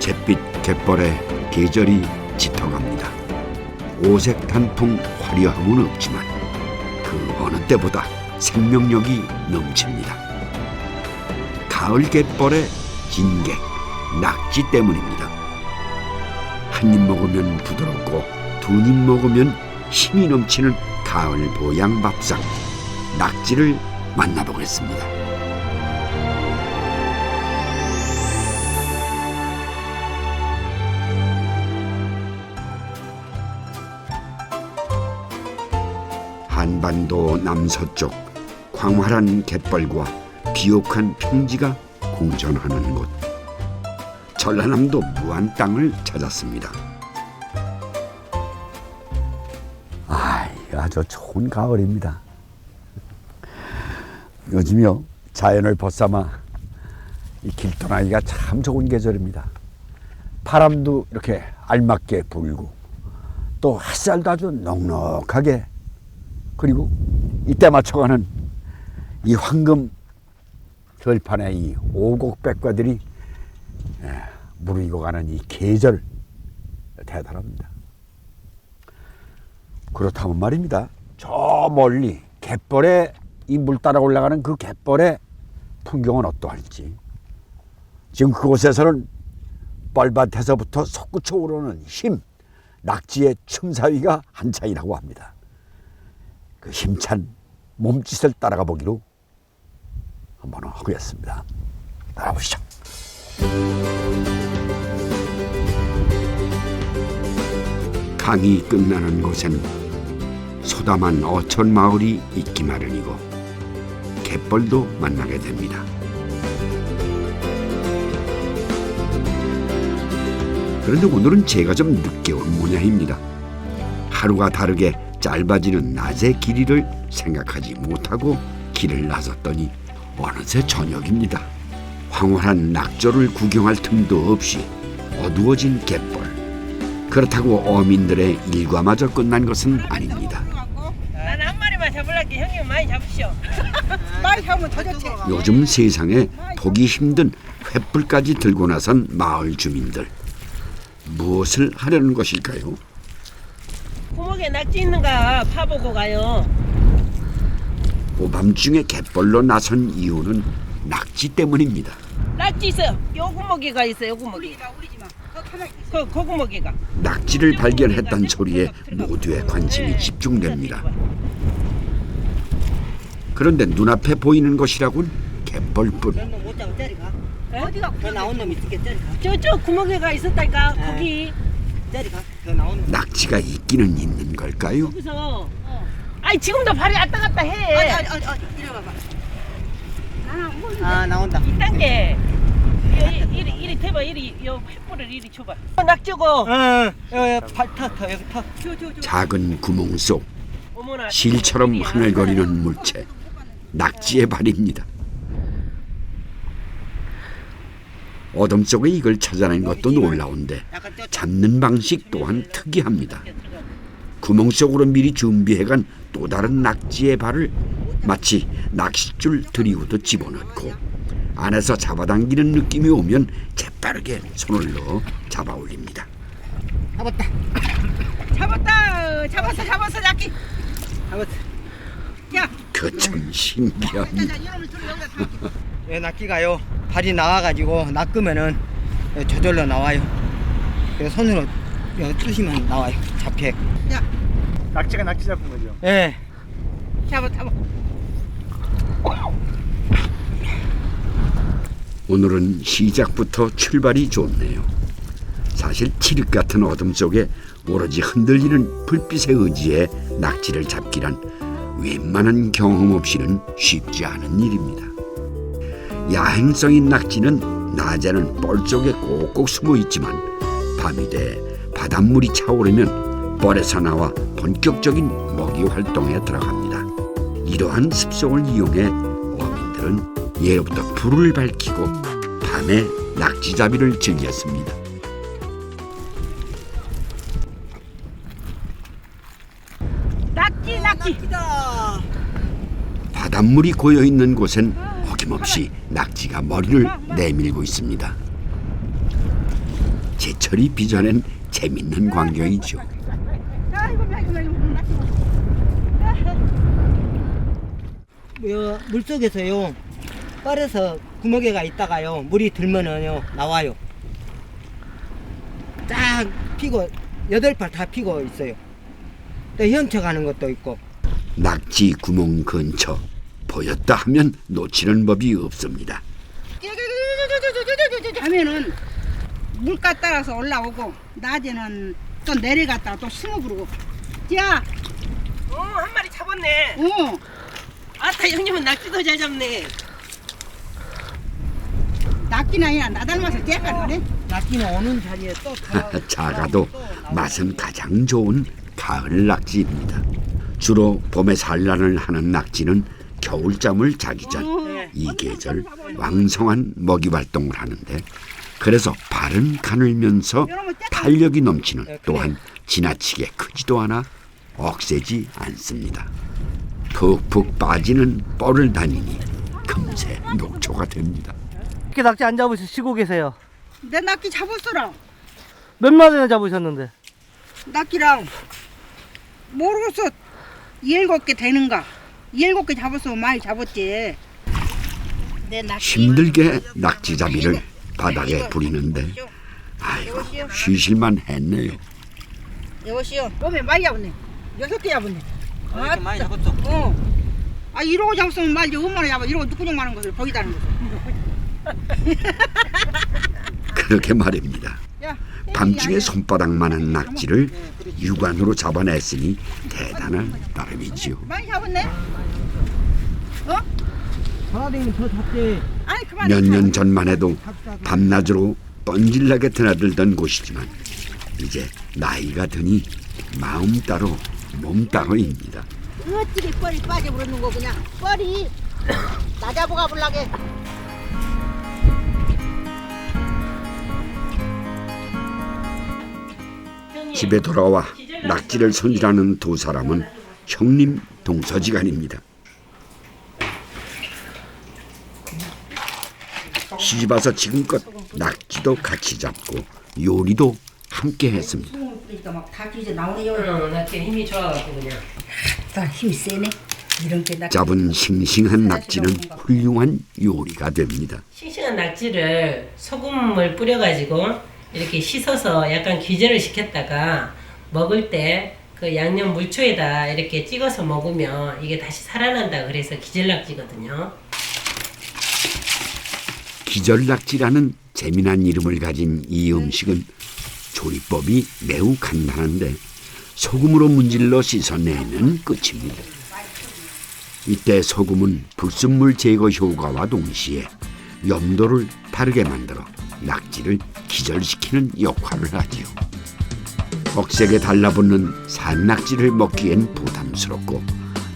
잿빛 갯벌에 계절이 짙어갑니다. 오색 단풍 화려함은 없지만 그 어느 때보다 생명력이 넘칩니다. 가을 갯벌의 진객, 낙지 때문입니다. 한 입 먹으면 부드럽고 두 입 먹으면 힘이 넘치는 가을 보양 밥상, 낙지를 만나보겠습니다. 한반도 남서쪽 광활한 갯벌과 비옥한 평지가 공존하는 곳, 전라남도 무안 땅을 찾았습니다. 아주 좋은 가을입니다. 요즘요 자연을 벗삼아 이 길떠나기가 참 좋은 계절입니다. 바람도 이렇게 알맞게 불고 또 햇살도 아주 넉넉하게, 그리고 이때 맞춰가는 이 황금 결판의 이 오곡백과들이 무르익어가는 이 계절 대단합니다. 그렇다면 말입니다, 저 멀리 갯벌에 이 물 따라 올라가는 그 갯벌의 풍경은 어떠할지. 지금 그곳에서는 뻘밭에서부터 솟구쳐 오르는 힘, 낙지의 춤사위가 한창이라고 합니다. 그 힘찬 몸짓을 따라가 보기로 한번 하겠습니다. 따라오시죠. 강이 끝나는 곳엔 소담한 어촌 마을이 있기 마련이고 갯벌도 만나게 됩니다. 그런데 오늘은 제가 좀 늦게 온 모양입니다. 하루가 다르게 짧아지는 낮의 길이를 생각하지 못하고 길을 나섰더니 어느새 저녁입니다. 황홀한 낙조를 구경할 틈도 없이 어두워진 갯벌. 그렇다고 어민들의 일과마저 끝난 것은 아닙니다. 나는 한 마리만 잡으려게 형님 많이 잡으시오. 많이 잡으면 더 좋지. 요즘 세상에 보기 힘든 횃불까지 들고 나선 마을 주민들. 무엇을 하려는 것일까요? 구멍에 낙지 있는가 파보고 가요. 오밤중에 갯벌로 나선 이유는 낙지 때문입니다. 낙지 있어요. 요 구멍이가 있어요. 요 구멍이. 우리지 마. 그 구멍이가. 낙지를 발견했다는 소리에 모두의 관심이 집중됩니다. 그런데 눈앞에 보이는 것이라곤 갯벌뿐. 너는 못 잡아 저리 가. 어디가? 더 나온 놈 있을게 저리 가. 저쪽 구멍에가 있었다니까. 네. 거기. 저리 가. 더 나온 놈. 낙지가 있기는 있는 걸까요? 거기서. 아니 지금도 발이 왔다 갔다 해. 이리 와봐. 아 나온다. 이딴 게. 이리 대봐. 이리 요 횃불을 이리 줘봐. 낙지고. 발터 여기 터. 작은 구멍 속 어머나. 실처럼 하늘거리는 물체, 낙지의 발입니다. 어둠 속에 이걸 찾아낸 것도 놀라운데 잡는 방식 또한 특이합니다. 구멍 속으로 미리 준비해간 또 다른 낙지의 발을 마치 낚싯줄 들이우듯 집어넣고 안에서 잡아당기는 느낌이 오면 재빠르게 손을 넣어 잡아 올립니다. 잡았다. 잡았어 낙지. 잡았어. 야. 그 참 신기합니다. 예, 낚시가요. 발이 나와가지고 낚으면은 저절로 나와요. 그래서 손으로 뜨시면 나와요. 잡게. 낙지가 낙지 잡은 거죠? 예. 잡아. 오늘은 시작부터 출발이 좋네요. 사실 칠흑 같은 어둠 속에 오로지 흔들리는 불빛에 의지해 낙지를 잡기란 웬만한 경험 없이는 쉽지 않은 일입니다. 야행성인 낙지는 낮에는 뻘 속에 꼭꼭 숨어 있지만 밤이 돼 바닷물이 차오르면 뻘에서 나와 본격적인 먹이 활동에 들어갑니다. 이러한 습성을 이용해 어민들은 예로부터 불을 밝히고 밤에 낙지잡이를 즐겼습니다. 낙지. 바닷물이 고여있는 곳엔 어김없이 낙지가 머리를 내밀고 있습니다. 제철이 빚어낸 재밌는 광경이죠. 물속에서요 뻘에서 구멍에가 있다가요 물이 들면은요 나와요. 쫙 피고 8팔 다 피고 있어요. 또 헤엄쳐가는 것도 있고. 낙지 구멍 근처 보였다 하면 놓치는 법이 없습니다. 하면은 물가 따라서 올라오고 낮에는 또 내려갔다가 또 숨어 부르고. 야, 한 마리 잡았네. 아따 형님은 낙지도 잘 잡네. 낚기나 아니라 나 닮아서 째까네. 낙지는 오는 자리에 또 작아도 맛은 가장 좋은 가을 낙지입니다. 주로 봄에 산란을 하는 낙지는 겨울잠을 자기 전 이 계절 왕성한 먹이 활동을 하는데, 그래서 발은 가늘면서 탄력이 넘치는, 또한 지나치게 크지도 않아 억세지 않습니다. 푹푹 빠지는 뻘을 다니니 금세 녹초가 됩니다. 이렇게 낙지 안 잡으시고 계세요? 내 낚기 잡았어라. 몇 마리나 잡으셨는데? 낚기랑 모르겠어. 7개 되는가? 7개 잡았으면 많이 잡았지. 내 낚기. 힘들게 낙지잡이를 바닥에 부리는데 아이고 쉬실만 했네요. 여보시오. 봄에 많이 잡았네. 6개 잡았네. 이렇게 많이 잡았어. 아 이러고 잡았으면 말이지. 얼마나 잡아. 이러고 뚜꾸녕 많은 것을 거기다는 것을. 그렇게 말입니다. 야, 밤중에 손바닥만한 낙지를 육안으로 잡아냈으니 대단한 따름이지요. 많이 잡았네. 사장님 더 잡지. 아니 그만. 몇 년 전만 해도 밤낮으로 뻔질나게 드나들던 곳이지만 이제 나이가 드니 마음 따로 몸 따로입니다. 어찌게 뻘이 빠져버리는 거 그냥. 뻘이 나 잡아가 볼라게. 집에 돌아와 낙지를 손질하는 두 사람은 형님 동서지간입니다. 시집와서 지금껏 낙지도 같이 잡고 요리도 함께 했습니다. 다 뒤져 나오네요. 낙지 힘이 좋아가지고 그냥. 다 힘이 세네. 이런 게 잡은 싱싱한 낙지는 훌륭한 요리가 됩니다. 싱싱한 낙지를 소금을 뿌려가지고 이렇게 씻어서 약간 기절을 시켰다가 먹을 때 그 양념 물초에다 이렇게 찍어서 먹으면 이게 다시 살아난다 그래서 기절낙지거든요. 기절낙지라는 재미난 이름을 가진 이 음식은 조리법이 매우 간단한데 소금으로 문질러 씻어내면 끝입니다. 이때 소금은 불순물 제거 효과와 동시에 염도를 다르게 만들어 낙지를 기절시키는 역할을 하지요. 억세게 달라붙는 산낙지를 먹기엔 부담스럽고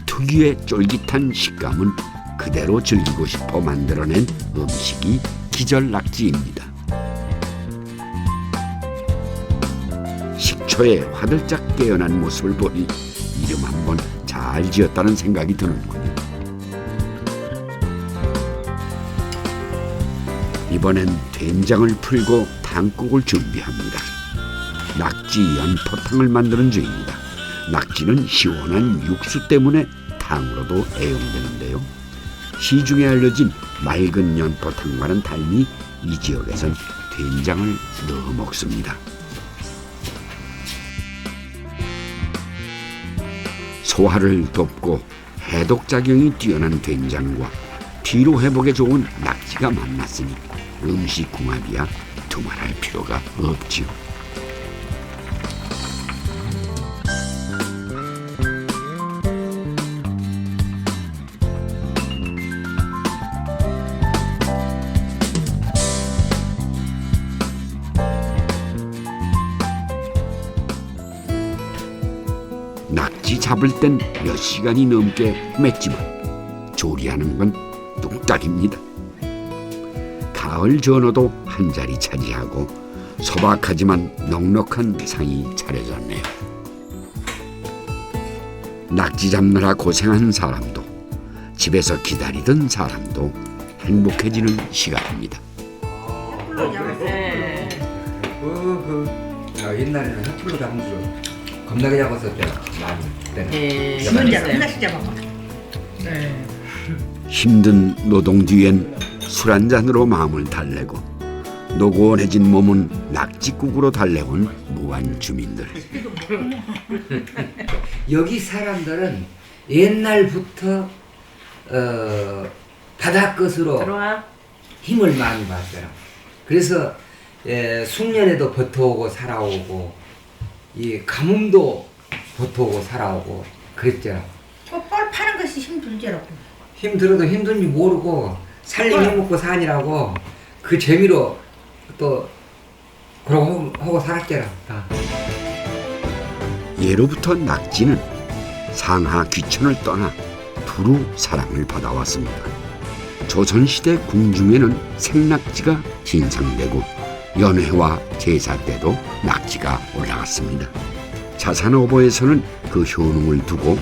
특유의 쫄깃한 식감은 그대로 즐기고 싶어 만들어낸 음식이 기절낙지입니다. 식초에 화들짝 깨어난 모습을 보니 이름 한번 잘 지었다는 생각이 드는군요. 이번엔 된장을 풀고 당국을 준비합니다. 낙지 연포탕을 만드는 중입니다. 낙지는 시원한 육수 때문에 탕으로도 애용되는데요. 시중에 알려진 맑은 연포탕과는 달리 이 지역에선 된장을 넣어 먹습니다. 소화를 돕고 해독작용이 뛰어난 된장과 피로 회복에 좋은 낙지가 만났으니 음식 궁합이야 두말할 필요가 없지요. 낙지 잡을 땐 몇 시간이 넘게 헤맸지만 조리하는 건 뚝딱입니다. 가을 전어도 한 자리 차지하고 소박하지만 넉넉한 상이 차려졌네요. 낙지 잡느라 고생한 사람도 집에서 기다리던 사람도 행복해지는 시간입니다. 옛날에는 햇불로 잡은 줄 겁나게 잡았었대요. 많이 그때는. 예, 지금이야 하나씩 잡아봐. 힘든 노동 뒤엔 술 한 잔으로 마음을 달래고 노곤해진 몸은 낙지국으로 달래온 무안 주민들. 여기 사람들은 옛날부터 바닷것으로 들어와. 힘을 많이 받더라. 그래서 숙련에도 버텨오고 살아오고 이 가뭄도 버텨오고 살아오고 그랬잖아. 뻘 파는 것이 힘들더라고. 힘들어도 힘든지 모르고 살림 해먹고 사니라고 그 재미로 또 그러고 하고 살았잖아. 다. 예로부터 낙지는 상하 귀천을 떠나 두루 사랑을 받아왔습니다. 조선시대 궁중에는 생낙지가 신상되고 연회와 제사 때도 낙지가 올라갔습니다. 자산어보에서는 그 효능을 두고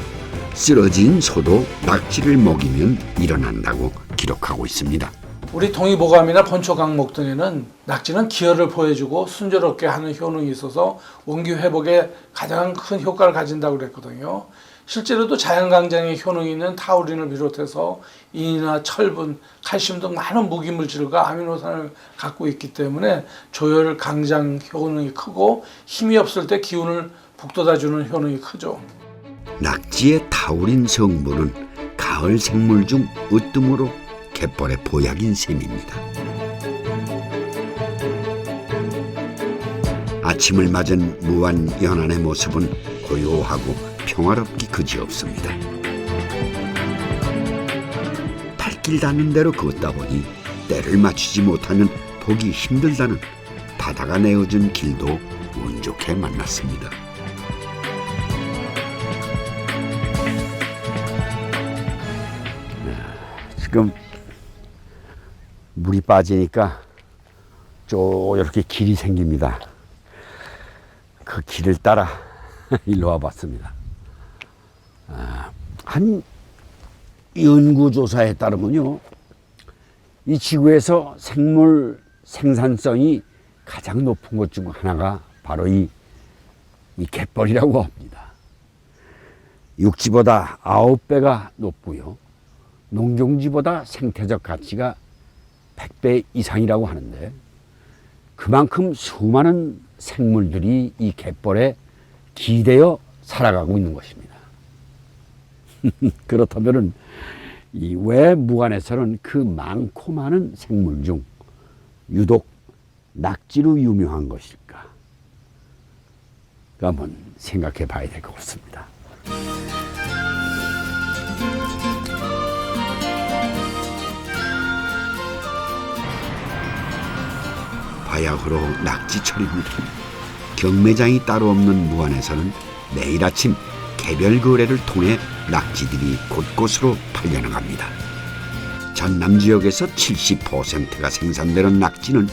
쓰러진 소도 낙지를 먹이면 일어난다고 기록하고 있습니다. 우리 동의보감이나 본초강목 등에는 낙지는 기혈을 보여주고 순조롭게 하는 효능이 있어서 원기 회복에 가장 큰 효과를 가진다고 그랬거든요. 실제로도 자연강장의 효능이 있는 타우린을 비롯해서 인이나 철분, 칼슘 등 많은 무기물질과 아미노산을 갖고 있기 때문에 조혈 강장 효능이 크고 힘이 없을 때 기운을 북돋아주는 효능이 크죠. 낙지의 타우린 성분은 가을 생물 중 으뜸으로 갯벌의 보약인 셈입니다. 아침을 맞은 무안 연안의 모습은 고요하고 평화롭기 그지없습니다. 발길 닿는 대로 걷다 보니 때를 맞추지 못하면 보기 힘들다는 바다가 내어준 길도 운 좋게 만났습니다. 지금 물이 빠지니까 쭉 이렇게 길이 생깁니다. 그 길을 따라 일로 와봤습니다. 한 연구조사에 따르면요, 이 지구에서 생물 생산성이 가장 높은 것 중 하나가 바로 이 갯벌이라고 합니다. 육지보다 9배가 높고요, 농경지보다 생태적 가치가 100배 이상이라고 하는데, 그만큼 수많은 생물들이 이 갯벌에 기대어 살아가고 있는 것입니다. 그렇다면 왜 무안에서는 그 많고 많은 생물 중 유독 낙지로 유명한 것일까? 한번 생각해 봐야 될 것 같습니다. 바야흐로 낙지철입니다. 경매장이 따로 없는 무안에서는 매일 아침 개별 거래를 통해 낙지들이 곳곳으로 팔려나갑니다. 전남 지역에서 70%가 생산되는 낙지는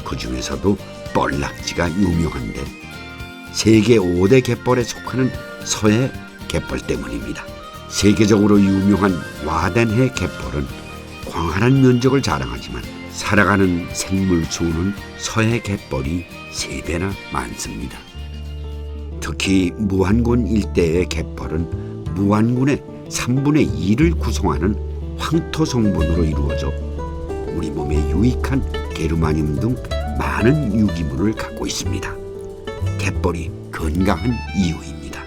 그 중에서도 뻘낙지가 유명한데 세계 5대 갯벌에 속하는 서해 갯벌 때문입니다. 세계적으로 유명한 와덴해 갯벌은 광활한 면적을 자랑하지만 살아가는 생물 수는 서해 갯벌이 3배나 많습니다. 특히 무안군 일대의 갯벌은 무안군의 3분의 2를 구성하는 황토 성분으로 이루어져 우리 몸에 유익한 게르마늄 등 많은 유기물을 갖고 있습니다. 갯벌이 건강한 이유입니다.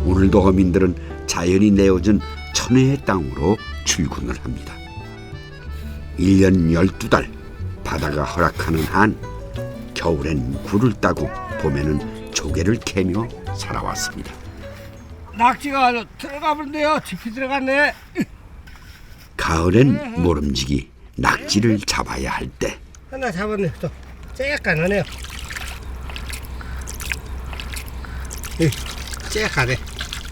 오늘도 어민들은 자연이 내어준 천혜의 땅으로 출근을 합니다. 1년 12달 바다가 허락하는 한 겨울엔 굴을 따고 봄에는 조개를 캐며 살아왔습니다. 낙지가 들어가 버린대요. 깊이 들어갔네. 가을엔 모름지기 낙지를 잡아야 할 때 하나 잡았네. 또 쬐약간 하네요. 쬐약하네.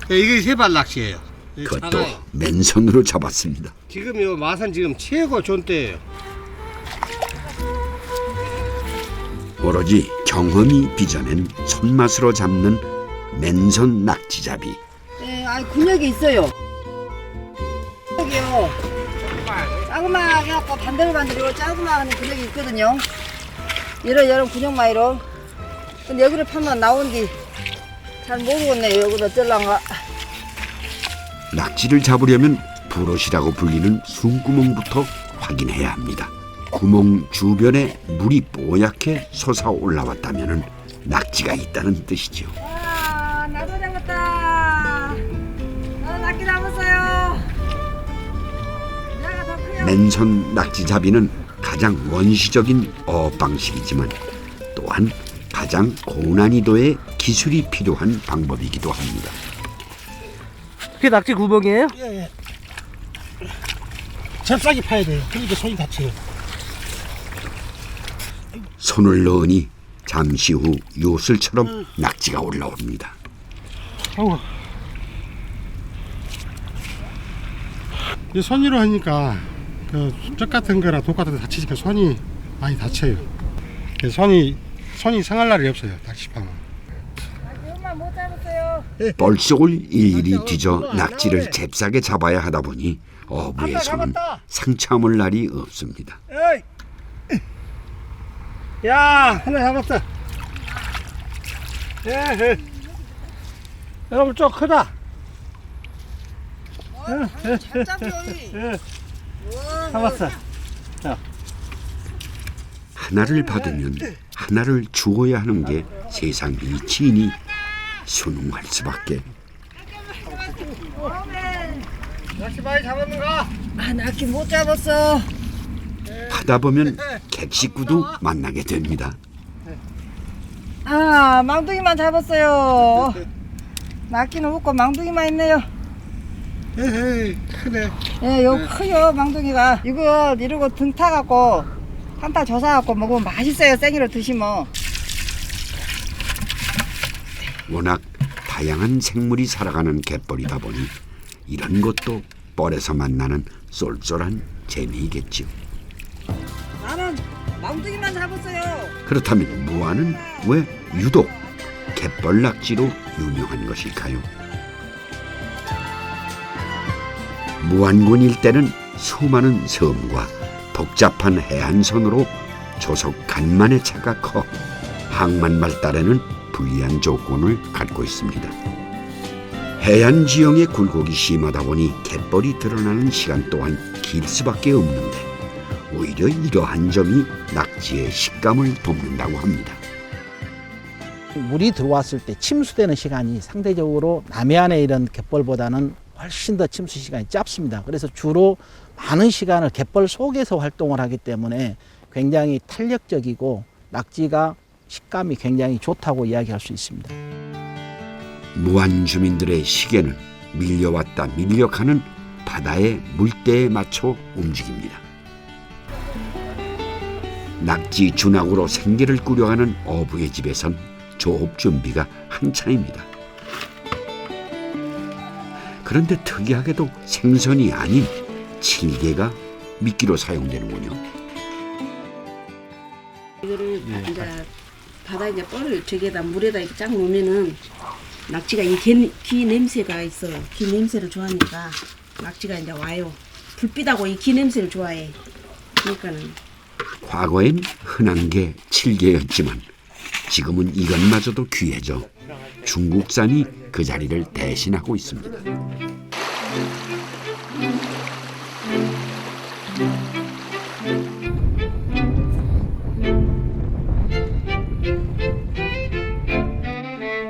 이게 세발 낚시예요. 그것도 맨손으로 잡았습니다. 지금 요 마산 지금 최고 좋은 때예요. 오로지 경험이 빚어낸 손맛으로 잡는 맨손 낙지잡이. 네, 근육이 있어요. 여기요. 짜그마 해갖고 반들반들이고 짜그마 하는 근육이 있거든요. 이런 근육마이로. 근데 여기를 파면 나온디 잘 모르겠네요. 여기다 어쩔란가. 낙지를 잡으려면 부롯이라고 불리는 숨구멍부터 확인해야 합니다. 구멍 주변에 물이 뽀얗게 솟아 올라왔다면 낙지가 있다는 뜻이죠. 아, 나도 잡았다. 낙지 잡았어요. 내가 더 크요. 맨손 낙지잡이는 가장 원시적인 어업 방식이지만 또한 가장 고난이도의 기술이 필요한 방법이기도 합니다. 그게 낙지 구멍이에요? 예. 잽싸게 파야 돼요. 그러니까 손이 다쳐요. 손을 넣으니 잠시 후 요술처럼 낙지가 올라옵니다. 이 손으로 하니까 그 쩍 같은 거나 독 같은 데 다치니까 손이 많이 다쳐요. 그래서 손이 상할 날이 없어요. 낚시파면. 엄마 못 잡았어요. 뻘속을 일일이 뒤져 낙지를 잽싸게 잡아야 하다 보니 어부의 손은 상처물 날이 없습니다. 에이. 야, 하나 잡았어. 예. 여러분 좀 크다. 잘 잡혀요. 잡았어. 하나를 받으면 하나를 주어야 하는 게 세상 이치이니 순응할 수밖에. 낚시 많이 잡았는가? 아, 낙지 못 잡았어. 하다 보면 객식구도 만나게 됩니다. 아, 망둥이만 잡았어요. 낙지는 없고 망둥이만 있네요. 에헤이, 크네. 예, 요 커요 망둥이가. 이거 이러고 등 타갖고 한타 져사갖고 먹으면 맛있어요. 생으로 드시면. 워낙 다양한 생물이 살아가는 갯벌이다 보니 이런 것도 뻘에서 만나는 쏠쏠한 재미이겠죠. 나는 망둥이만 잡았어요. 그렇다면 무안은 왜 유독 갯벌 낙지로 유명한 것일까요? 무안군 일대는 수많은 섬과 복잡한 해안선으로 조속 간만의 차가 커 항만 발달에는 불리한 조건을 갖고 있습니다. 해안 지형의 굴곡이 심하다 보니 갯벌이 드러나는 시간 또한 길 수밖에 없는데 오히려 이러한 점이 낙지의 식감을 돕는다고 합니다. 물이 들어왔을 때 침수되는 시간이 상대적으로 남해안의 이런 갯벌보다는 훨씬 더 침수 시간이 짧습니다. 그래서 주로 많은 시간을 갯벌 속에서 활동을 하기 때문에 굉장히 탄력적이고 낙지가 식감이 굉장히 좋다고 이야기할 수 있습니다. 무안 주민들의 시계는 밀려왔다 밀려가는 바다의 물때에 맞춰 움직입니다. 낙지 준학으로 생계를 꾸려가는 어부의 집에선 조업 준비가 한창입니다. 그런데 특이하게도 생선이 아닌 칠개가 미끼로 사용되는군요. 이거를 이제 바다에 이제 뻘을 저기에다 물에다 이렇게 쫙 놓으면은 낙지가 이 귀 냄새가 있어. 귀 냄새를 좋아하니까 낙지가 이제 와요. 불빛하고 이 귀 냄새를 좋아해. 그러니까는 과거엔 흔한 게 칠개였지만 지금은 이것마저도 귀해져 중국산이 그 자리를 대신하고 있습니다.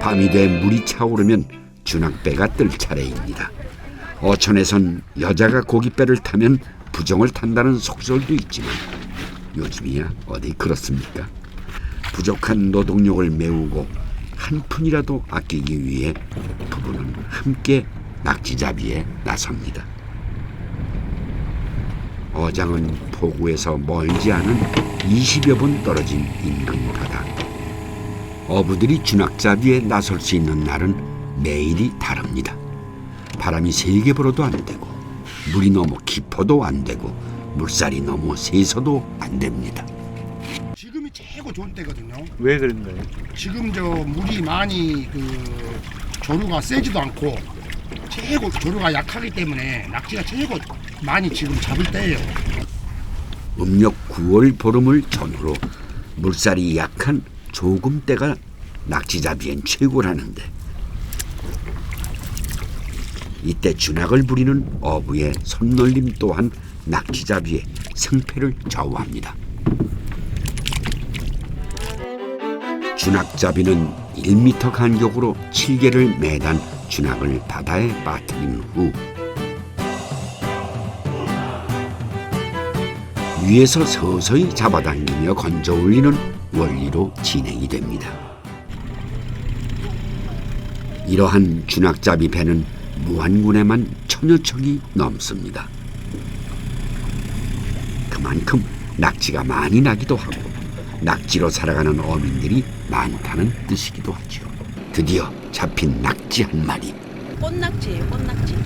밤이 돼 물이 차오르면 준학배가 뜰 차례입니다. 어촌에선 여자가 고깃배를 타면 부정을 탄다는 속설도 있지만 요즘이야 어디 그렇습니까? 부족한 노동력을 메우고 한 푼이라도 아끼기 위해 부부는 함께 낙지잡이에 나섭니다. 어장은 포구에서 멀지 않은 20여 분 떨어진 인근 바다. 어부들이 준학잡이에 나설 수 있는 날은 매일이 다릅니다. 바람이 세게 불어도 안 되고 물이 너무 깊어도 안 되고 물살이 너무 세서도 안 됩니다. 지금이 최고 좋은 때거든요. 왜 그런가요? 지금 저 물이 많이 조류가 세지도 않고 최고 조류가 약하기 때문에 낙지가 최고 많이 지금 잡을 때예요. 음력 9월 보름을 전후로 물살이 약한 조금 때가 낙지잡이엔 최고라는데, 이때 주낙을 부리는 어부의 손놀림 또한 낙지잡이의 승패를 좌우합니다. 주낙잡이는 1m 간격으로 7개를 매단 주낙을 바다에 빠뜨린 후 위에서 서서히 잡아당기며 건져 올리는 원리로 진행이 됩니다. 이러한 주낙잡이 배는 무안군에만 1000여 척이 넘습니다. 그만큼 낙지가 많이 나기도 하고 낙지로 살아가는 어민들이 많다는 뜻이기도 하죠. 드디어 잡힌 낙지 한 마리. 꽃낙지예요, 꽃낙지.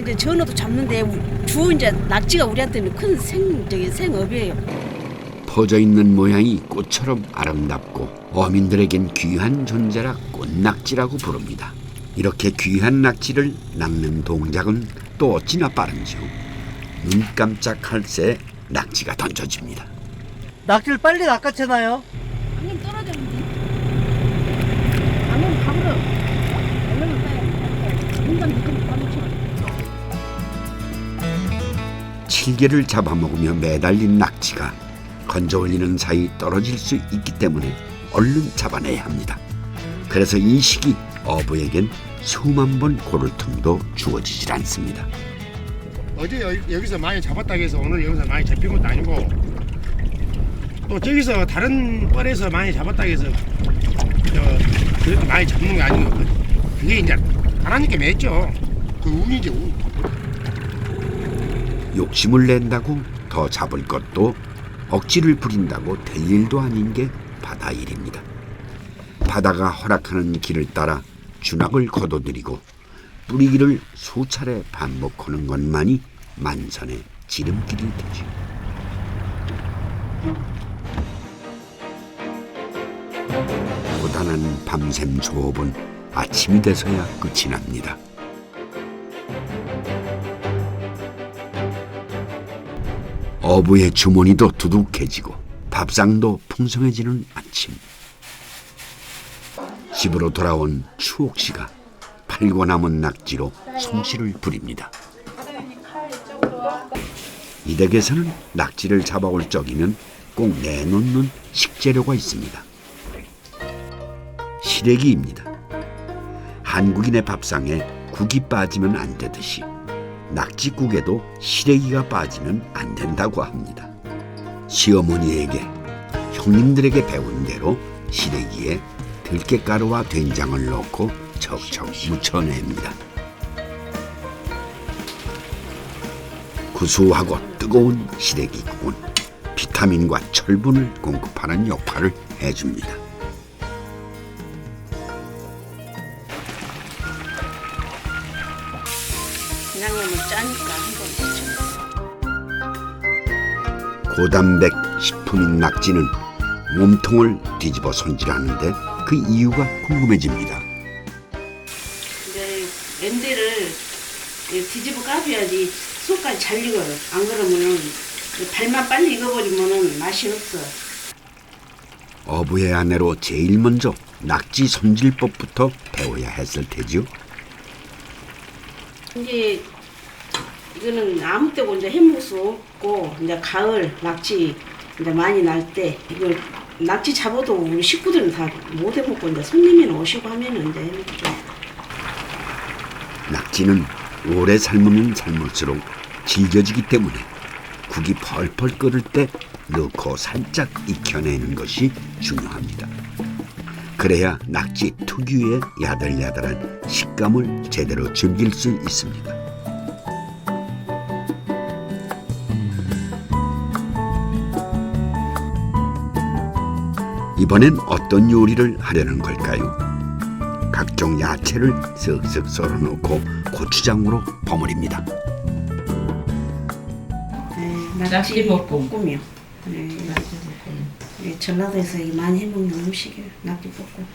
이제 전어도 잡는데 주 이제 낙지가 우리한테는 큰 생업이에요. 퍼져 있는 모양이 꽃처럼 아름답고 어민들에겐 귀한 존재라 꽃낙지라고 부릅니다. 이렇게 귀한 낙지를 낚는 동작은 또 어찌나 빠른지요. 눈 깜짝할 새 낙지가 던져집니다. 낙지를 빨리 낚아채나요? 그냥 떨어졌는데. 아니면 밥으로. 얼른 따요. 인간 느낌 빠르죠. 7개를 잡아먹으며 매달린 낙지가 건져 올리는 사이 떨어질 수 있기 때문에 얼른 잡아내야 합니다. 그래서 이 시기 어부에겐 수만 번 고를 틈도 주어지질 않습니다. 어제 여기서 많이 잡았다고 해서 오늘 여기서 많이 잡힌 것도 아니고, 또 저기서 다른 뻘에서 많이 잡았다고 해서 그렇게 많이 잡는 게 아니고, 그게 이제 하나님께 맺죠. 그 운이죠, 운. 욕심을 낸다고 더 잡을 것도 억지를 부린다고 될 일도 아닌 게 바다 일입니다. 바다가 허락하는 길을 따라 주낙을 거둬들이고 뿌리기를 수차례 반복하는 것만이 만선의 지름길이 되죠. 고단한 밤샘 조업은 아침이 돼서야 끝이 납니다. 어부의 주머니도 두둑해지고 밥상도 풍성해지는 아침. 집으로 돌아온 추옥 씨가 팔고 남은 낙지로 솜씨를 부립니다. 이 댁에서는 낙지를 잡아올 적이면 꼭 내놓는 식재료가 있습니다. 시래기입니다. 한국인의 밥상에 국이 빠지면 안 되듯이 낙지국에도 시래기가 빠지면 안 된다고 합니다. 시어머니에게, 형님들에게 배운 대로 시래기에 들깨가루와 된장을 넣고 척척 무쳐냅니다. 구수하고 뜨거운 시래기국은 비타민과 철분을 공급하는 역할을 해줍니다. 양념을 짜니까 한번 데쳐. 고단백 식품인 낙지는 몸통을 뒤집어 손질하는데 그 이유가 궁금해집니다. 이제 렌대를 뒤집어 까줘야지 속까지 잘 익어요. 안 그러면은 발만 빨리 익어버리면은 맛이 없어. 어부의 아내로 제일 먼저 낙지 손질법부터 배워야 했을 테지요. 이제 이거는 아무 때고 이제 해먹을 수 없고 이제 가을 낙지 이제 많이 날 때 이걸 낙지 잡아도 우리 식구들은 다 못 해먹고 이제 손님이 오시고 하면은 이제 해먹죠. 낙지는 오래 삶으면 삶을수록 질겨지기 때문에 국이 펄펄 끓을 때 넣고 살짝 익혀내는 것이 중요합니다. 그래야 낙지 특유의 야들야들한 식감을 제대로 즐길 수 있습니다. 이번엔 어떤 요리를 하려는 걸까요? 각종 야채를 쓱쓱 썰어놓고 고추장으로 버무립니다. 낙지 볶음이요. 예, 전라도에서 이 많이 해먹는 음식이에요. 낙지볶음.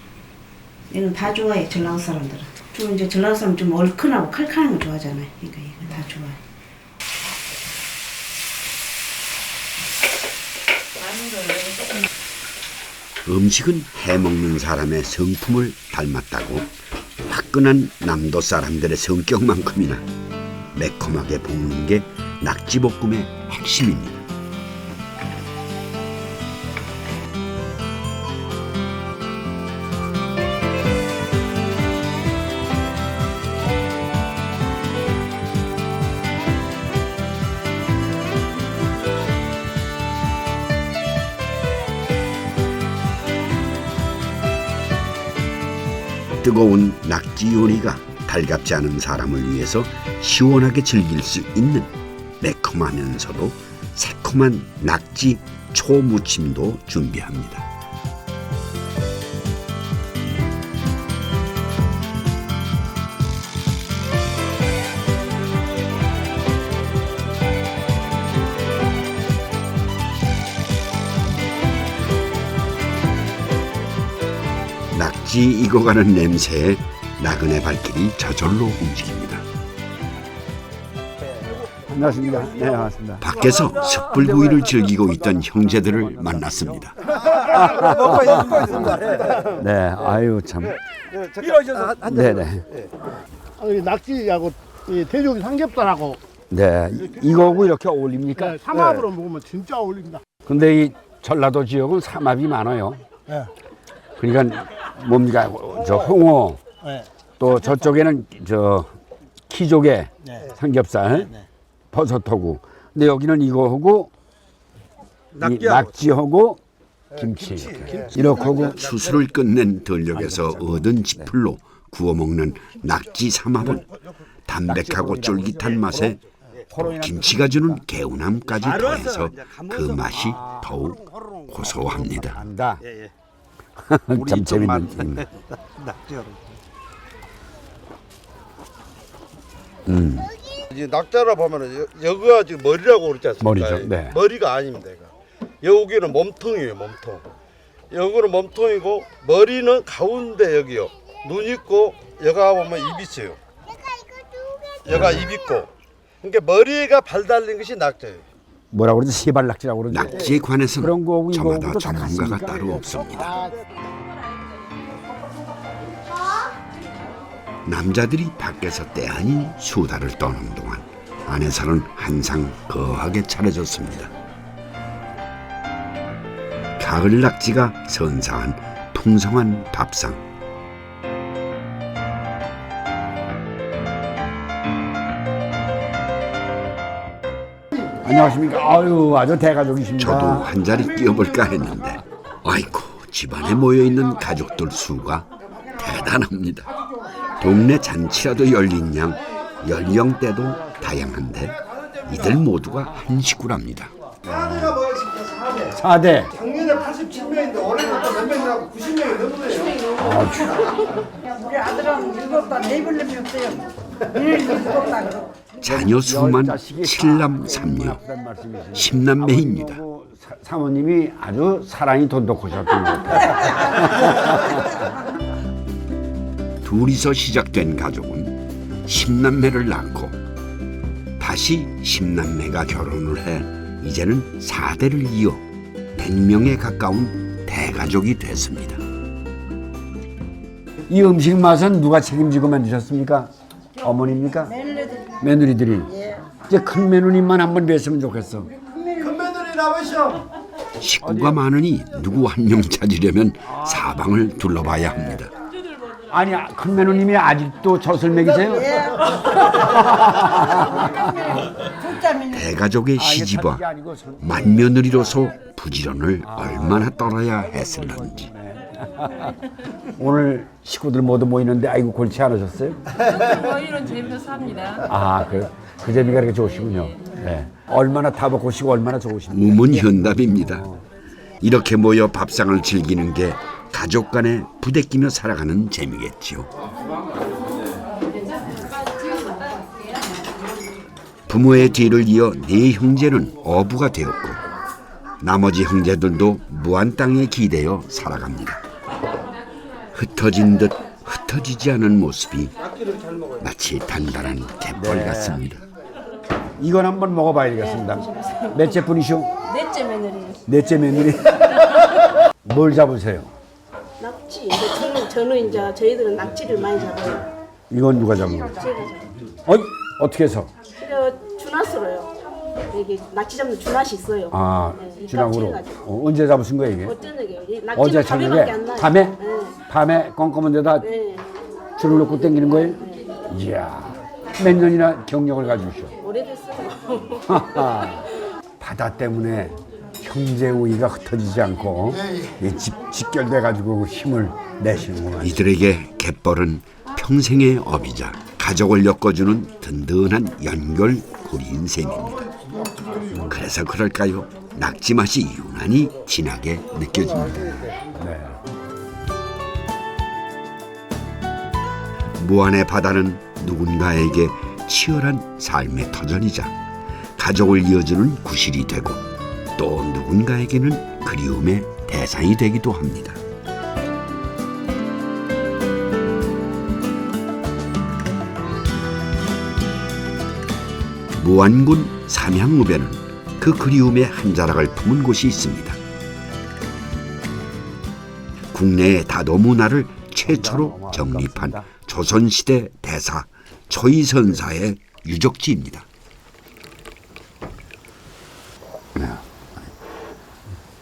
이건 다 좋아해 전라도 사람들은. 주로 이제 전라도 사람 좀 얼큰하고 칼칼한 거 좋아하잖아요. 그러니까 이거 다 좋아해. 음식은 해먹는 사람의 성품을 닮았다고 화끈한 남도 사람들의 성격만큼이나 매콤하게 볶는 게 낙지볶음의 핵심입니다. 뜨거운 낙지 요리가 달갑지 않은 사람을 위해서 시원하게 즐길 수 있는 매콤하면서도 새콤한 낙지 초무침도 준비합니다. 낙지 익어가는 냄새에 나그네 발길이 저절로 움직입니다. 반갑습니다. 네, 반갑습니다. 밖에서 숯불구이를 즐기고 있던 형제들을 만났습니다. 네, 아유 참. 네네. 낙지하고 이 돼지고기 삼겹살하고 네, 이거하고 이렇게 어울립니까? 삼합으로 먹으면 진짜 어울립니다. 근데 이 전라도 지역은 삼합이 많아요. 네. 그러니까 뭡니까? 저 홍어, 네. 또 저쪽에는 저 키조개, 네. 삼겹살, 버섯하고. 근데 여기는 이거하고 이 낙지하고 김치. 이렇게 하고 수술을 끝낸 들녘에서 얻은 지풀로 구워 먹는 낙지 삼합은 담백하고 쫄깃한 맛에 김치가 주는 개운함까지 더해서 그 맛이 더욱 고소합니다. 한다. 참 재밌는. 이제 낙자라 보면은 여기가 지금 머리라고 그러지 않습니까? 머리죠. 네. 머리가 아닙니다. 여기는 몸통이에요, 몸통. 여기는 몸통이고 머리는 가운데 여기요. 눈 있고 여가 보면 입 있어요. 여가 입 있고. 그러니까 머리가 발 달린 것이 낙자예요. 뭐라고 그러지? 세발낙지라고 그러지? 낙지에 관해서는 그런 거하고 저마다 이거하고도 다 전문가가 같습니까? 따로 없습니다. 남자들이 밖에서 때 아닌 수다를 떠는 동안 안에서는 한상 거하게 차려졌습니다. 가을 낙지가 선사한 풍성한 밥상. 안녕하십니까? 아유, 아주 대가족이십니다. 저도 한 자리 끼어볼까 했는데 아이고 집안에 모여있는 가족들 수가 대단합니다. 동네 잔치라도 열린 양 연령대도 다양한데 이들 모두가 한 식구랍니다. 사대가 뭐였습니까? 4대. 작년에 87명인데 올해는 또 몇 명이라고 90명이 넘네요. 우리 아들은 7살, 4명 없어요. 7살. 자녀 수만 7남 3녀 10남매입니다. 사모님이 아주 사랑이 돈독하셨던 것 같아요. 둘이서 시작된 가족은 10남매를 낳고 다시 10남매가 결혼을 해 이제는 4대를 이어 100명에 가까운 대가족이 됐습니다. 이 음식 맛은 누가 책임지고 만드셨습니까? 어머니입니까? 며느리들이. 이제 큰 며느님만 한번 뵀으면 좋겠어. 큰 며느리 나오시오. 식구가 많으니 누구 한 명 찾으려면 사방을 둘러봐야 합니다. 아니, 큰 며느님이 아직도 젖을 먹이세요? 대가족의 시집와 맏며느리로서 부지런을 얼마나 떨어야 했을런지. 오늘 식구들 모두 모이는데 아이고 골치 않으셨어요? 저희는 재미없어 합니다. 아, 그 재미가 그렇게 좋으시군요. 네. 얼마나 다복하시고 얼마나 좋으십니까? 우문현답입니다. 이렇게 모여 밥상을 즐기는 게 가족 간에 부대끼며 살아가는 재미겠지요. 부모의 뒤를 이어 네 형제는 어부가 되었고 나머지 형제들도 무한 땅에 기대어 살아갑니다. 흩어진 듯 흩어지지 않은 모습이 마치 단단한 갯벌 같습니다. 이건 한번 먹어봐야 되겠습니다. 몇째 분이시오? 넷째 며느리. 넷째 며느리. 뭘 잡으세요? 낙지. 저는 이제 저희들은 낙지를 많이 잡아요. 이건 누가 잡는 거예요? 제가 잡아요. 어떻게 해서? 주낫으로요. 이게 낙지 잡는 주낫이 있어요. 아, 네, 주락으로. 깍지해가지고. 언제 잡으신 거예요 이게? 어쩌네요. 낙지는 어제 밤에밖에 안 저녁에? 나요. 밤에? 네. 밤에 껌껌한 데다 네. 줄을 놓고 당기는 거예요? 이야, 몇 년이나 경력을 가지시오? 오래됐어요. 바다 때문에 형제 우위가 흩어지지 않고 직결돼 가지고 힘을 내시는구만. 이들에게 갯벌은 평생의 업이자 가족을 엮어주는 든든한 연결고리인 셈입니다. 그래서 그럴까요? 낙지 맛이 유난히 진하게 느껴집니다. 네. 무안의 바다는 누군가에게 치열한 삶의 터전이자 가족을 이어주는 구실이 되고 또 누군가에게는 그리움의 대상이 되기도 합니다. 무안군 삼향읍에는 그 그리움의 한 자락을 품은 곳이 있습니다. 국내의 다도 문화를 최초로 정립한 조선시대 대사 초이선사의 유적지입니다.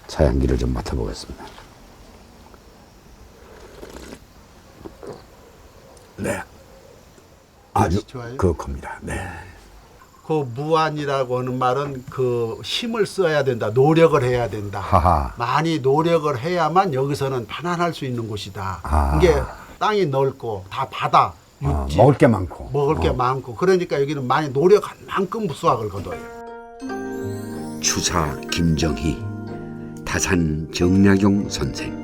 차향기를 좀 맡아보겠습니다. 네, 아주 좋아요? 그윽합니다. 네. 그 무안이라고 하는 말은 그 힘을 써야 된다. 노력을 해야 된다. 하하. 많이 노력을 해야만 여기서는 편안할 수 있는 곳이다. 아. 이게 땅이 넓고 다 바다, 육지. 먹을 게 많고. 먹을 게 많고. 그러니까 여기는 많이 노력한 만큼 수확을 거둬요. 추사 김정희, 타산 정약용 선생.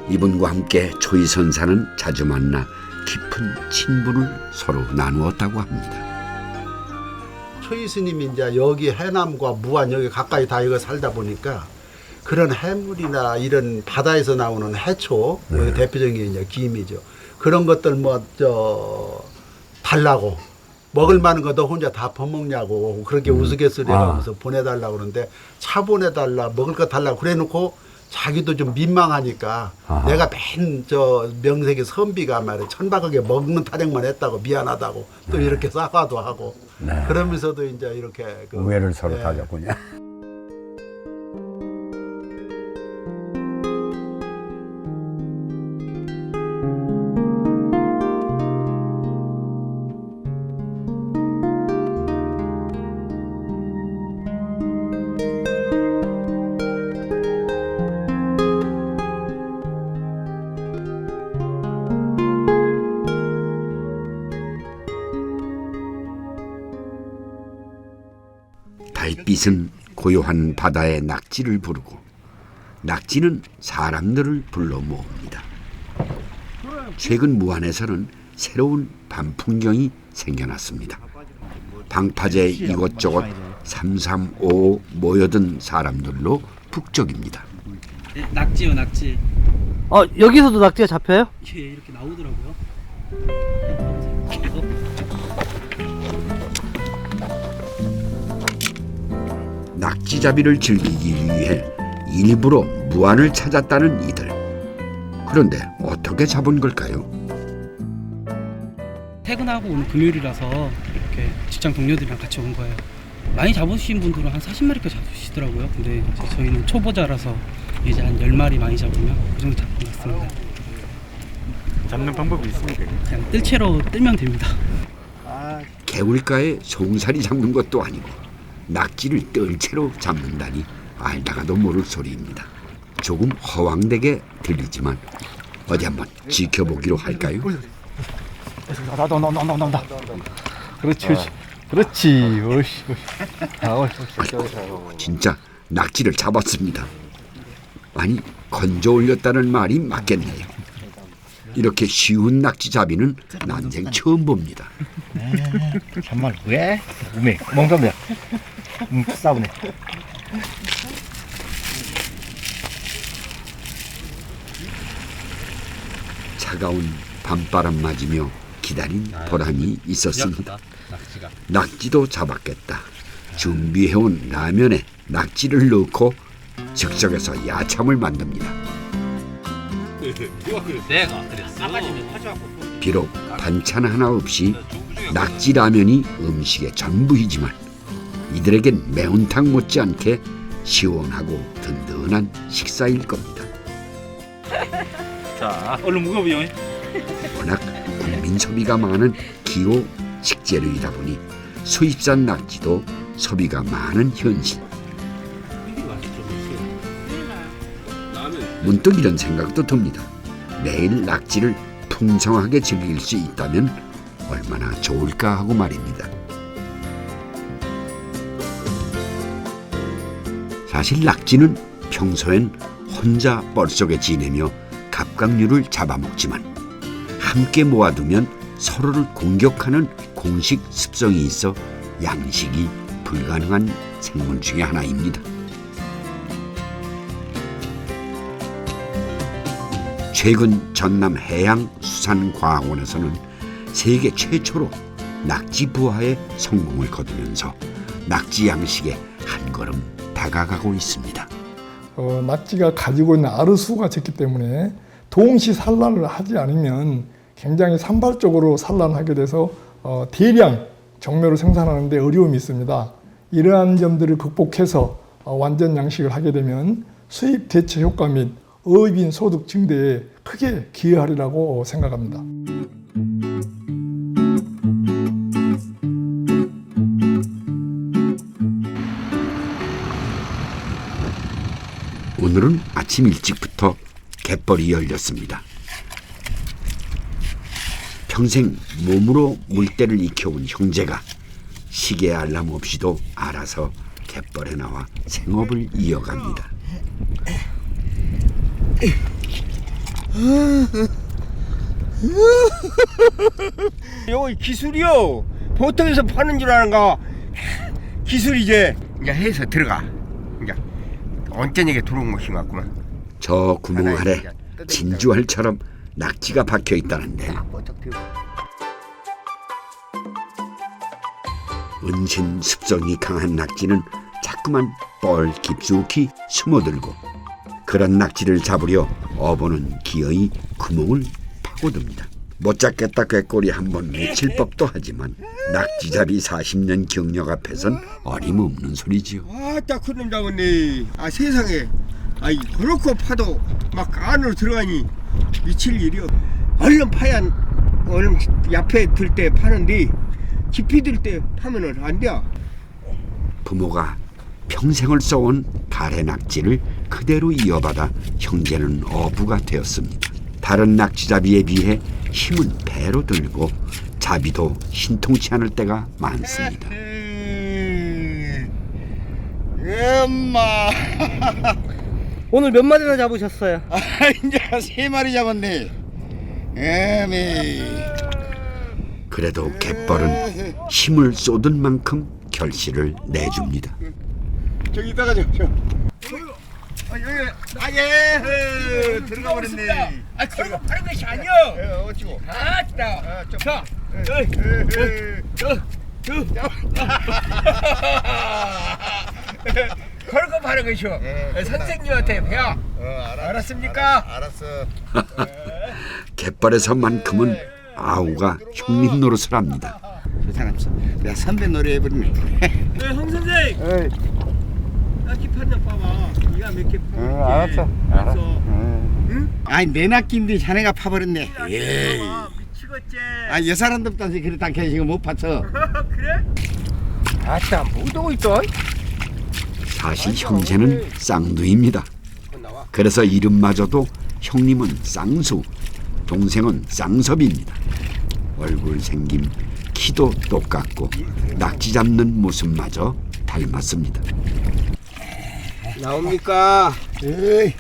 이분과 함께 초이선사는 자주 만나 깊은 친분을 서로 나누었다고 합니다. 초이 스님이 이제 여기 해남과 무안 여기 가까이 다 이거 살다 보니까 그런 해물이나 이런 바다에서 나오는 해초 대표적인 게 이제 김이죠. 그런 것들 달라고 먹을 만한 거 너 혼자 다 퍼먹냐고 그렇게 우스갯소리하면서 보내달라고 그러는데 차 보내달라 먹을 거 달라고 그래놓고 자기도 좀 민망하니까 내가 맨 명색이 선비가 말이야 천박하게 먹는 타령만 했다고 미안하다고 또 이렇게 사과도 하고 그러면서도 이제 이렇게 우애를 서로 다졌군요. 달빛은 고요한 바다의 낙지를 부르고 낙지는 사람들을 불러 모읍니다. 최근 무안에서는 새로운 밤 풍경이 생겨났습니다. 방파제 이것저것 삼삼오오 모여든 사람들로 북적입니다. 네, 낙지요, 낙지. 여기서도 낙지가 잡혀요? 예, 이렇게 나오더라고요. 낙지잡이를 즐기기 위해 일부러 무안을 찾았다는 이들. 그런데 어떻게 잡은 걸까요? 퇴근하고 오늘 금요일이라서 이렇게 직장 동료들이랑 같이 온 거예요. 많이 잡으신 분들은 한 40마리까지 잡으시더라고요. 근데 이제 저희는 초보자라서 이제 한 10마리 많이 잡으면 그 정도 잡고 있습니다. 잡는 방법이 있습니까? 그냥 뜰채로 뜨면 됩니다. 개울가에 송사리 잡는 것도 아니고 낙지를 뜰채로 잡는다니 알다가도 모를 소리입니다. 조금 허황되게 들리지만 어디 한번 지켜보기로 할까요? 나온다. 그렇지, 그렇지. 진짜 낙지를 잡았습니다. 아니 건져 올렸다는 말이 맞겠네요. 이렇게 쉬운 낙지잡이는 난생 처음 봅니다. 정말 왜? 우메 멍청이야. 싸우네. 차가운 밤바람 맞으며 기다린 보람이 있었습니다. 낙지도 잡았겠다. 준비해온 라면에 낙지를 넣고 즉석에서 야참을 만듭니다. 내가 그랬어. 비록 반찬 하나 없이 낙지 라면이 음식의 전부이지만 이들에겐 매운탕 못지않게 시원하고 든든한 식사일 겁니다. 자, 얼른 묵어보요. 워낙 국민 소비가 많은 기호 식재료이다 보니 수입산 낙지도 소비가 많은 현실. 문득 이런 생각도 듭니다. 매일 낙지를 풍성하게 즐길 수 있다면 얼마나 좋을까 하고 말입니다. 사실 낙지는 평소엔 혼자 뻘속에 지내며 갑각류를 잡아먹지만 함께 모아두면 서로를 공격하는 공식 습성이 있어 양식이 불가능한 생물 중에 하나입니다. 최근 전남 해양수산과학원에서는 세계 최초로 낙지 부화에 성공을 거두면서 낙지 양식에 한 걸음 다가가고 있습니다. 낙지가 가지고 있는 아르수가 적기 때문에 동시 산란을 하지 않으면 굉장히 산발적으로 산란하게 돼서 대량 정묘를 생산하는 데 어려움이 있습니다. 이러한 점들을 극복해서 완전 양식을 하게 되면 수입 대체 효과 및 어업인 소득 증대에 크게 기여하리라고 생각합니다. 오늘은 아침 일찍부터 갯벌이 열렸습니다. 평생 몸으로 물때를 익혀온 형제가 시계 알람 없이도 알아서 갯벌에 나와 생업을 이어갑니다. 요거 기술이요. 보통에서 파는 줄 아는가. 기술 이제 해서 들어가. 이제 온전하게 들어온 것인 것 같구만. 저 구멍 아래 진주알처럼 낙지가 박혀 있다는데 은신 습성이 강한 낙지는 자꾸만 뻘 깊숙이 숨어들고 그런 낙지를 잡으려 어부는 기어이 구멍을 파고듭니다. 못 잡겠다 꾀꼬리 한번 외칠 법도 하지만 낙지잡이 40년 경력 앞에선 어림없는 소리지요. 아따 큰놈 잡았네. 아 세상에. 아이 그렇고 파도 막 안으로 들어가니 미칠 일이요. 얼른 파야 얼른 옆에 들 때 파는데 깊이 들 때 파면은 안 돼. 부모가 평생을 써온 가래 낙지를 그대로 이어받아 형제는 어부가 되었습니다. 다른 낙지잡이에 비해 힘은 배로 들고 잡이도 신통치 않을 때가 많습니다. 엄마. 오늘 몇 마리나 잡으셨어요? 이제 3마리 잡았네. 그래도 갯벌은 힘을 쏟은 만큼 결실을 내줍니다. 저기 있다가 여기 아예 들어가 버렸네. 아 그거 하는 것이 아니야. 어찌고? 아따. 자. 걸고 바른 것이오. 선생님한테 배워. 알았습니까? 알았어. 갯벌에서만큼은 아우가 형님 노릇을 합니다. 저 사람 내가 선배 노래 해버리네. 홍 선생. 낙지 판다 봐봐. 네가 몇 개 파? 알았어. 응? 아니 내 낙지인데 자네가 파버렸네. 에이. 미치겠지. 아 여 사람도 없다지 그래 다 계시고 못 팠어. 그래? 아따 못 오고 있어. 사실 형제는 쌍두입니다. 그래서 이름마저도 형님은 쌍수, 동생은 쌍섭입니다. 얼굴 생김, 키도 똑같고 낙지 잡는 모습마저 닮았습니다. 나옵니까? 에이,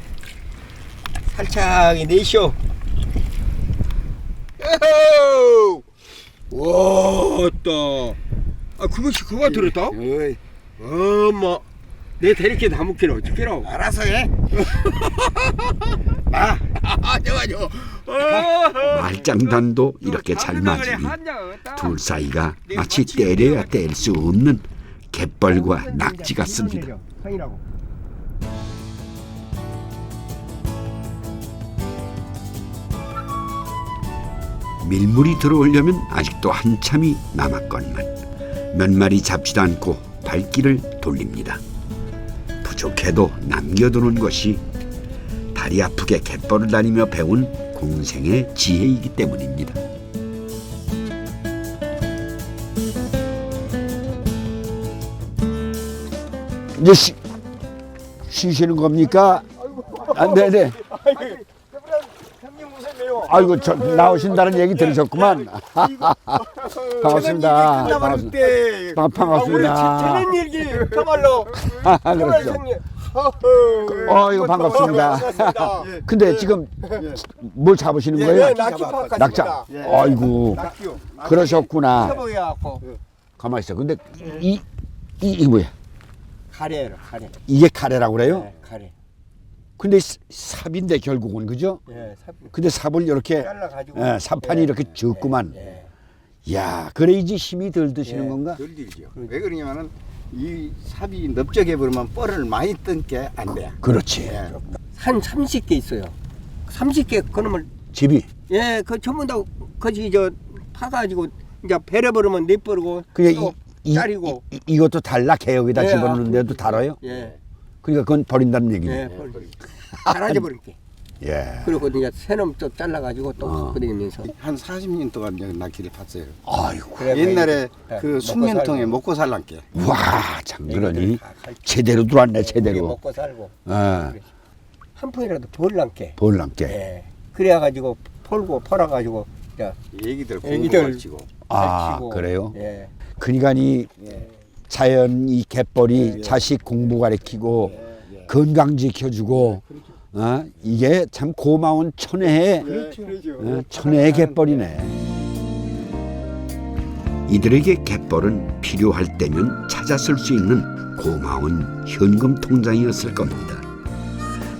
살짝 내쇼. 와따. 아 그것이 그거 들었다? 엄마. 내 대리께 다 먹기는 어떻게라고? 알아서 해. 나. 저거 말장난도 이렇게 잘 맞으니 둘 사이가 마치 때려야 뗄 수 없는 갯벌과 낙지 같습니다. 밀물이 들어오려면 아직도 한참이 남았건만 몇 마리 잡지도 않고 발길을 돌립니다. 부족해도 남겨두는 것이 다리 아프게 갯벌을 다니며 배운 공생의 지혜이기 때문입니다. 이제 쉬시는 겁니까? 아, 네네. 아이고, 저 나오신다는 얘기 들으셨구만. 반갑습니다. 반갑습니다. 재밌는 얘기 정말로. 그렇죠. 이거 반갑습니다. 근데 지금 뭘 잡으시는 거예요? 낙지. 아이고, 그러셨구나. 가만히 있어. 근데 이 뭐야? 카레로 카레. 이게 카레라고 그래요? 네, 카레. 근데 삽인데 결국은 그죠? 예, 삽. 근데 삽을 이렇게 잘라가지고. 삽판이 이렇게 적구만. 야, 그래야지 힘이 덜 드시는 건가? 덜 들죠. 왜 그러냐면은 이 삽이 넓적해 버리면 뻘을 많이 뜬 게 안 돼. 그렇지. 한 30개 있어요. 30개 그놈을 집이. 예, 그 전부 다 거기 저 파가지고 이제 베려 버리면 내버리고 그게 자리고. 이것도 달라 개혁에다 예, 집어넣는데도 달아요? 예. 그러니까 그건 버린다는 얘기네. 예, 잘라져 버릴게. 예. 그리고 이제 새놈 좀 잘라가지고 또 끓이면서 한 40년 동안 낙지를 팠어요. 아이고. 옛날에 그 숙면통에 먹고 살란게. 와, 참 그러니 제대로 들어왔네, 제대로. 먹고 살고. 한 푼이라도 벌란게. 벌란게. 예. 그래가지고 펄어가지고 애기들 가르치고. 그래요? 예. 그러니까 이 자연 이 갯벌이 자식 공부 가르치고 건강 지켜주고 이게 참 고마운 천혜의 천혜의 갯벌이네. 이들에게 갯벌은 필요할 때면 찾아 쓸 수 있는 고마운 현금 통장이었을 겁니다.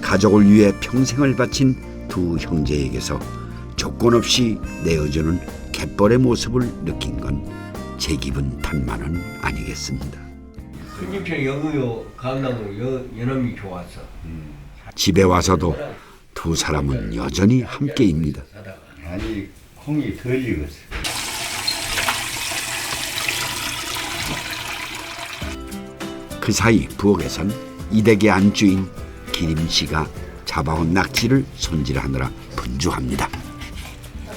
가족을 위해 평생을 바친 두 형제에게서 조건 없이 내어주는 갯벌의 모습을 느낀 건 제 기분 탓만은 아니겠습니다. 큰집처 여기요 강남으로 연암이 좋았어. 집에 와서도 두 사람은 여전히 함께입니다. 아니 콩이 덜 익었어. 그 사이 부엌에선 이댁의 안주인 기림 씨가 잡아온 낙지를 손질하느라 분주합니다.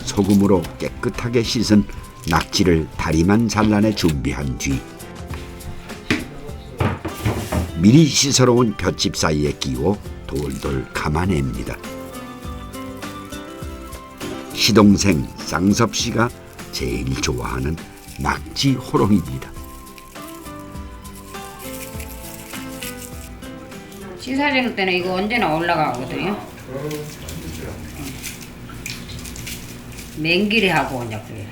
소금으로 깨끗하게 씻은 낙지를 다리만 잘라내 준비한 뒤 미리 씻어러 온 볏짚 사이에 끼워 돌돌 감아냅니다. 시동생 쌍섭 씨가 제일 좋아하는 낙지 호롱입니다. 시사질 때는 이거 언제나 올라가거든요. 맹기리 하고 이제 그래.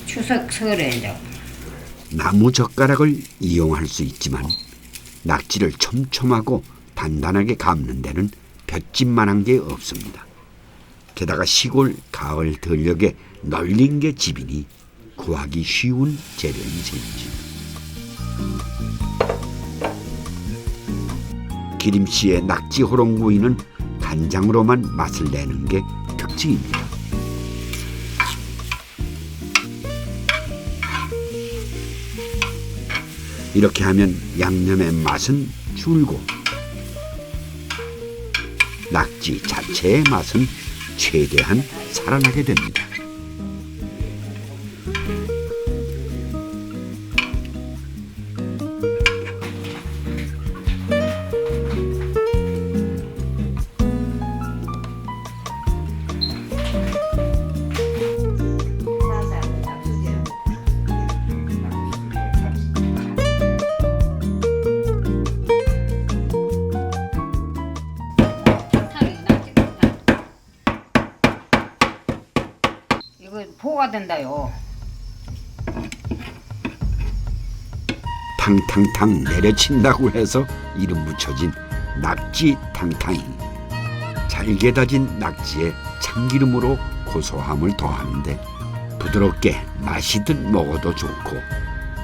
추석 설에 이제 나무 젓가락을 이용할 수 있지만 낙지를 촘촘하고 단단하게 감는 데는 볏짚만한 게 없습니다. 게다가 시골 가을 들녘에 널린 게 집이니 구하기 쉬운 재료인 셈이지. 기림씨의 낙지 호롱구이는 간장으로만 맛을 내는 게 특징입니다. 이렇게 하면 양념의 맛은 줄고 낙지 자체의 맛은 최대한 살아나게 됩니다. 이거 포가 된다요. 탕탕탕 내려친다고 해서 이름 붙여진 낙지 탕탕이. 잘게 다진 낙지에 참기름으로 고소함을 더하는데 부드럽게 마시듯 먹어도 좋고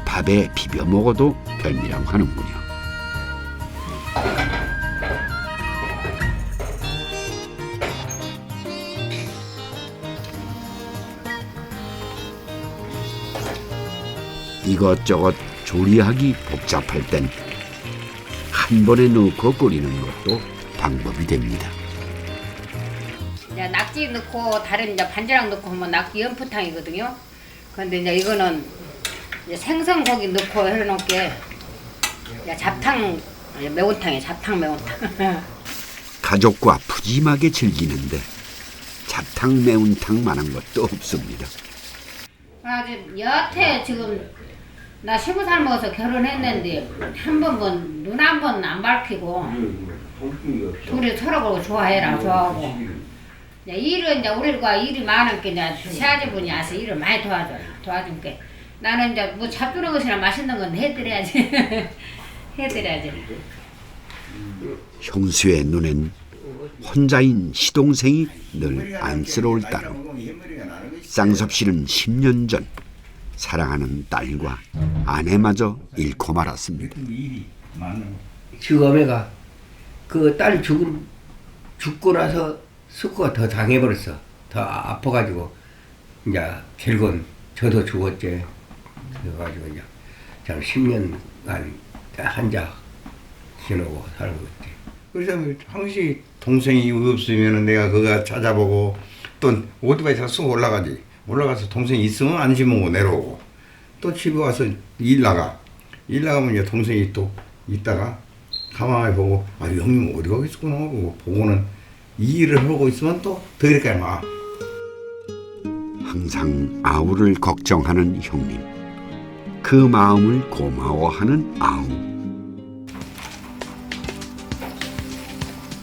밥에 비벼 먹어도 별미라고 하는군요. 이것저것 조리하기 복잡할 땐 한 번에 넣고 끓이는 것도 방법이 됩니다. 이제 낙지 넣고 다른 이제 반지랑 넣고 하면 낙지 연포탕이거든요. 그런데 이제 이거는 이제 생선고기 넣고 해놓게 이제 잡탕 매운탕이에요. 잡탕 매운탕. 가족과 푸짐하게 즐기는데 잡탕 매운탕만한 것도 없습니다. 아주 여태 지금 나 20살 먹어서 결혼했는데 한 번 눈 한 번 안 밝히고 둘이 서로 보고 좋아해라 좋아하고 이제 일은 이제 우리가 일이 많으니까 이제 시아버지분이 와서 일을 많이 도와줄게. 나는 이제 뭐 잡수는 것이나 맛있는 건 해드려야지. 해드려야지. 형수의 눈엔 혼자인 시동생이 늘 안쓰러울 따름. 쌍섭씨는 10년 전 사랑하는 딸과 아내마저 잃고 말았습니다. 지금애가 그 딸 죽고 나서 숙고가 더 당해버렸어. 더 아파가지고 이제 결국은 저도 죽었지. 그래가지고 이제 참 10년간 한자 지내고 살고 있지. 그래서 항시 동생이 없으면 내가 그거 찾아보고 또 오토바이 타서 쑥 올라가지. 올라가서 동생이 있으면 안심하고 내려오고 또 집에 와서 일 나가면 이제 동생이 또 있다가 가만히 보고 아 형님 어디 가겠구나 하고 보고는 이 일을 하고 있으면 또 더 이렇게 막 항상 아우를 걱정하는 형님. 그 마음을 고마워하는 아우.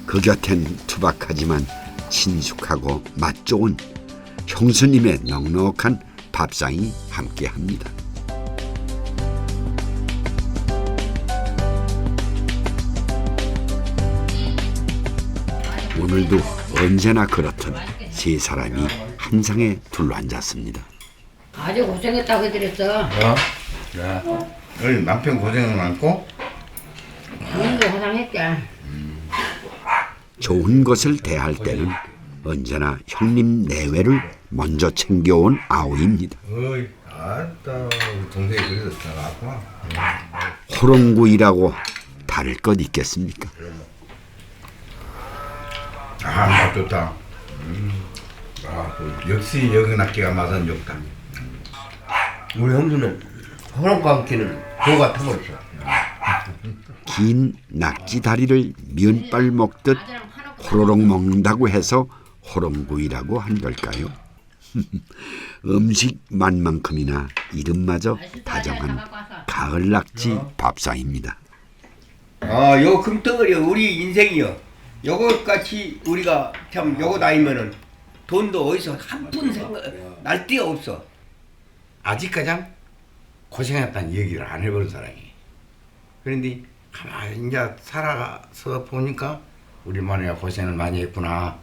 그 곁엔 투박하지만 친숙하고 맛 좋은 형수님의 넉넉한 밥상이 함께합니다. 오늘도 언제나 그렇듯 세 사람이 한 상에 둘러앉았습니다. 아주 고생했다고 해드렸어. 우리 남편 고생은 많고 본인도 고생했지. 좋은 것을 대할 때는 언제나 형님 내외를 먼저 챙겨온 아우입니다. 어이 아따 동생이 그래서 나왔구나. 호롱구이라고 다를 것 있겠습니까? 아 맛 좋다. 역시 여기 낙지가 맛은 좋다. 우리 형수는 호랑과 함께는 도가 타버렸어. 긴 낙지 다리를 면발 먹듯 호로록 먹는다고 해서 호롱구이라고 한 걸까요? 음식 맛만큼이나 이름마저 다정한 가을 낙지 밥상입니다. 아, 요 금덩어리 우리 인생이요. 요거 같이 우리가 참 요거 다니면은 돈도 어디서 한 푼 생각 날 데가 없어. 아직까지 고생했다는 얘기를 안 해버린 사람이. 그런데 가만히 이제 살아서 보니까 우리 마누라가 고생을 많이 했구나.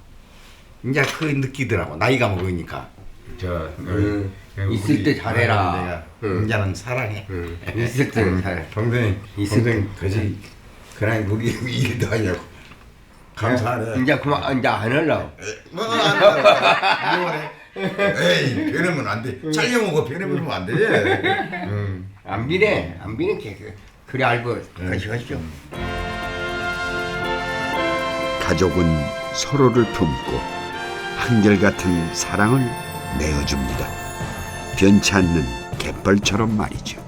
이제 그 느끼더라고. 나이가 먹으니까. 있을 때 잘해라. 이제는 사랑해. 있을 때 잘해. 동생 그지. 그냥 우리 일도 하냐고. 감사하네. 이제 그만 이제 안 하려고. 에이 변하면 안 돼. 잘려먹어 변해버리면 안 돼. 안 비네 그래 알고 같이 가시죠. 가족은 서로를 품고 한결같은 사랑을 내어줍니다. 변치 않는 갯벌처럼 말이죠.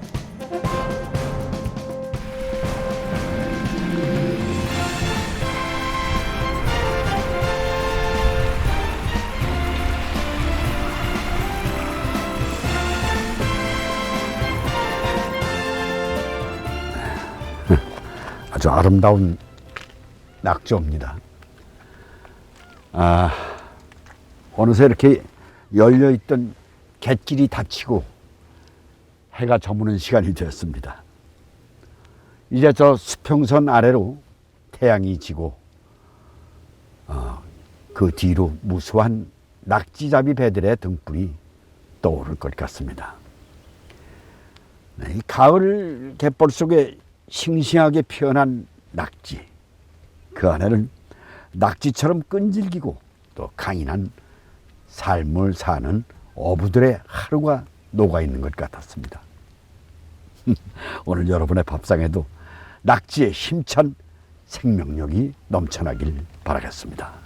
아주 아름다운 낙조입니다. 어느새 이렇게 열려있던 갯길이 닫히고 해가 저무는 시간이 되었습니다. 이제 저 수평선 아래로 태양이 지고 그 뒤로 무수한 낙지잡이 배들의 등불이 떠오를 것 같습니다. 이 가을 갯벌 속에 싱싱하게 피어난 낙지, 그 안에는 낙지처럼 끈질기고 또 강인한 삶을 사는 어부들의 하루가 녹아있는 것 같았습니다. 오늘 여러분의 밥상에도 낙지의 힘찬 생명력이 넘쳐나길 바라겠습니다.